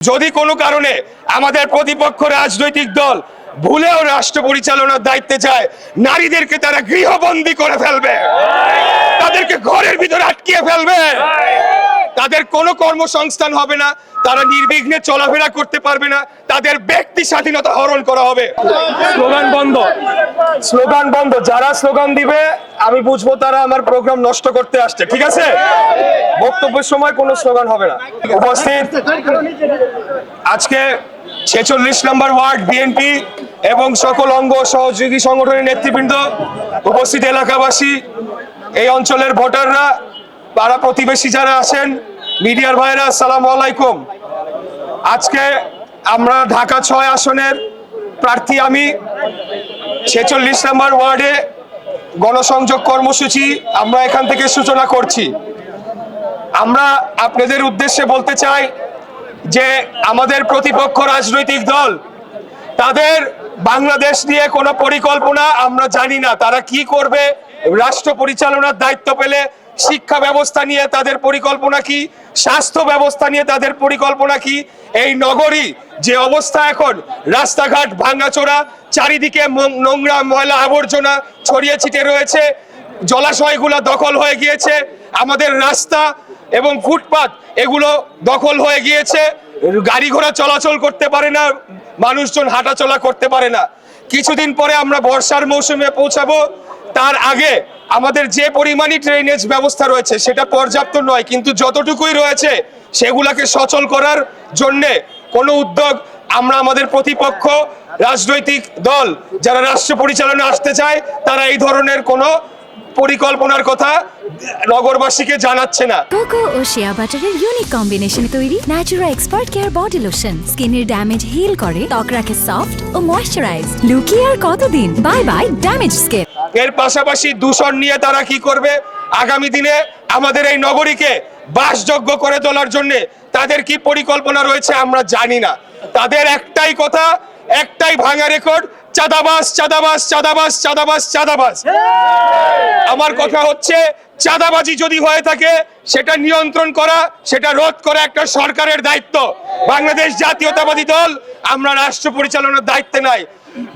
যদি কোনো কারণে আমাদের প্রতিপক্ষ রাজনৈতিক দল ভুলেও রাষ্ট্র পরিচালনার দায়িত্বে যায়, নারীদেরকে তারা গৃহবন্দী করে ফেলবে, তাদেরকে ঘরের ভিতরে আটকিয়ে ফেলবে, তাদের কোনো কর্মসংস্থান হবে না, তারা নির্বিঘ্নে চলাফেরা করতে পারবে না, তাদের ব্যক্তি স্বাধীনতা হরণ করা হবে। স্লোগান বন্ধ, স্লোগান বন্ধ। যারা স্লোগান দিবে আমি বুঝবো তারা আমার প্রোগ্রাম নষ্ট করতে আসছে, ঠিক আছে? বক্তব্যের সময় কোনো স্লোগান হবে না। উপস্থিত আজকে 46 নম্বর ওয়ার্ড বিএনপি এবং সকল অঙ্গ সহযোগী সংগঠনের নেতৃবৃন্দ, উপস্থিত এলাকাবাসী, এই অঞ্চলের ভোটাররা, পাড়া প্রতিবেশী যারা আছেন, মিডিয়ার ভাইরা, আসসালামু আলাইকুম। আজকে আমরা ঢাকা 6 আসনের প্রার্থী। আমি 46 নম্বর ওয়ার্ডে গণসংযোগ কর্মসূচি আমরা এখান থেকে সূচনা করছি। আমরা আপনাদের উদ্দেশ্যে বলতে চাই যে আমাদের প্রতিপক্ষ রাজনৈতিক দল, তাদের বাংলাদেশ নিয়ে কোনো পরিকল্পনা আমরা জানি না। তারা কি করবে, রাষ্ট্র পরিচালনার দায়িত্ব পেলে শিক্ষা ব্যবস্থা নিয়ে তাদের পরিকল্পনা কি, স্বাস্থ্য ব্যবস্থা নিয়ে তাদের পরিকল্পনা কি, এই নগরী যে অবস্থা এখন, রাস্তাঘাট ভাঙাচোরা, চারিদিকে নোংরা ময়লা আবর্জনা ছড়িয়ে ছিটে রয়েছে, জলাশয়গুলো দখল হয়ে গিয়েছে, আমাদের রাস্তা এবং ফুটপাত এগুলো দখল হয়ে গিয়েছে, গাড়ি ঘোড়া চলাচল করতে পারে না, মানুষজন হাঁটাচলা করতে পারে না। কিছুদিন পরে আমরা বর্ষার মৌসুমে পৌঁছাবো, তার আগে আমাদের যে পরিমাণই ড্রেনেজ ব্যবস্থা রয়েছে সেটা পর্যাপ্ত নয়, কিন্তু যতটুকুই রয়েছে সেগুলোকে সচল করার জন্যে কোনো উদ্যোগ আমরা আমাদের প্রতিপক্ষ রাজনৈতিক দল যারা রাষ্ট্র পরিচালনা আসতে চায় তারা এই ধরনের কোনো পরিকল্পনার কথা নগরবাসীকে জানাচ্ছে না। কোকো ও শিয়া বাটারের ইউনিক কম্বিনেশনে তৈরি Natura expert care body lotion স্কিনের ড্যামেজ হিল করে, ত্বক রাখে সফট ও ময়েশ্চারাইজ। লুকিয়ে আর কতদিন, বাই বাই ড্যামেজ স্কিন। এর পাশাপাশি দূষণ নিয়ে তারা কি করবে, আগামী দিনে আমাদের এই নগরীকে বাসযোগ্য করে তোলার জন্য তাদের কি পরিকল্পনা রয়েছে আমরা জানি না। তাদের একটাই কথা, একটাই ভাঙা রেকর্ড, চাঁদাবাজ চাঁদাবাজ চাঁদাবাজ চাঁদাবাজ চাঁদাবাজ। আমার কথা হচ্ছে, চাঁদাবাজি যদি হয়ে থাকে সেটা নিয়ন্ত্রণ করা, সেটা রোধ করা একটা সরকারের দায়িত্ব। বাংলাদেশ জাতীয়তাবাদী দল আমরা রাষ্ট্র পরিচালনার দায়িত্বে নাই,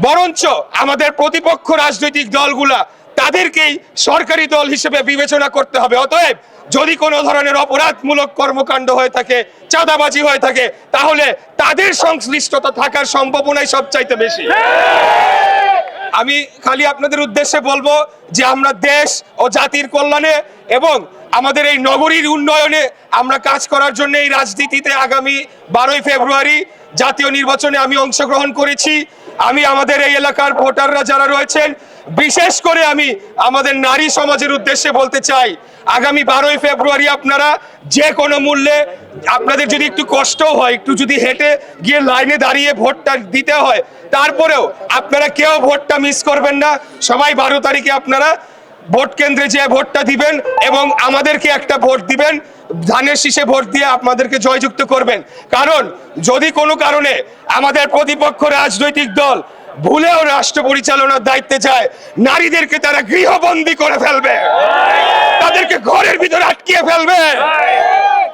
বরঞ্চ আমাদের প্রতিপক্ষ রাজনৈতিক দলগুলা তাদেরকেই সরকারি দল হিসেবে বিবেচনা করতে হবে। অতএব যদি কোনো ধরনের অপরাধমূলক কর্মকাণ্ড হয়ে থাকে, চাঁদাবাজি হয়ে থাকে, তাহলে তাদের সংশ্লিষ্টতা থাকার সম্ভাবনাই সবচাইতে বেশি। আমি খালি আপনাদের উদ্দেশ্যে বলবো যে আমরা দেশ ও জাতির কল্যাণে এবং আমাদের এই নগরীর উন্নয়নে আমরা কাজ করার জন্য এই রাজনীতিতে আগামী 12ই ফেব্রুয়ারি জাতীয় নির্বাচনে আমি অংশগ্রহণ করেছি। আমি আমাদের এই এলাকার ভোটাররা যারা রয়েছেন, বিশেষ করে আমি আমাদের নারী সমাজের উদ্দেশ্যে বলতে চাই, আগামী 12ই ফেব্রুয়ারি আপনারা যে কোনো মূল্যে, আপনাদের যদি একটু কষ্টও হয়, একটু যদি হেঁটে গিয়ে লাইনে দাঁড়িয়ে ভোটটা দিতে হয়, তারপরেও আপনারা কেউ ভোটটা মিস করবেন না। সবাই 12 তারিখে আপনারা ভোট কেন্দ্রে যে ভোটটা দিবেন এবং আমাদেরকে একটা ভোট দিবেন, ধানের শীষে ভোট দিয়ে আপনাদেরকে জয়যুক্ত করবেন। কারণ যদি কোনো কারণে আমাদের প্রতিপক্ষ রাজনৈতিক দল ভুলেও রাষ্ট্র পরিচালনার দায়িত্বে যায়, নারীদেরকে তারা গৃহবন্দী করে ফেলবে, তাদেরকে ঘরের ভিতরে আটকিয়ে ফেলবে,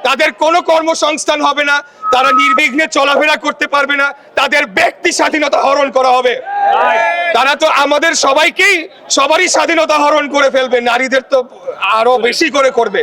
তাদের কোনো কর্মসংস্থান হবে না, তারা নির্বিঘ্নে চলাফেরা করতে পারবে না, তাদের ব্যক্তি স্বাধীনতা হরণ করা হবে। তারা তো আমাদের সবারই স্বাধীনতা হরণ করে ফেলবে, নারীদের তো আরো বেশি করে করবে।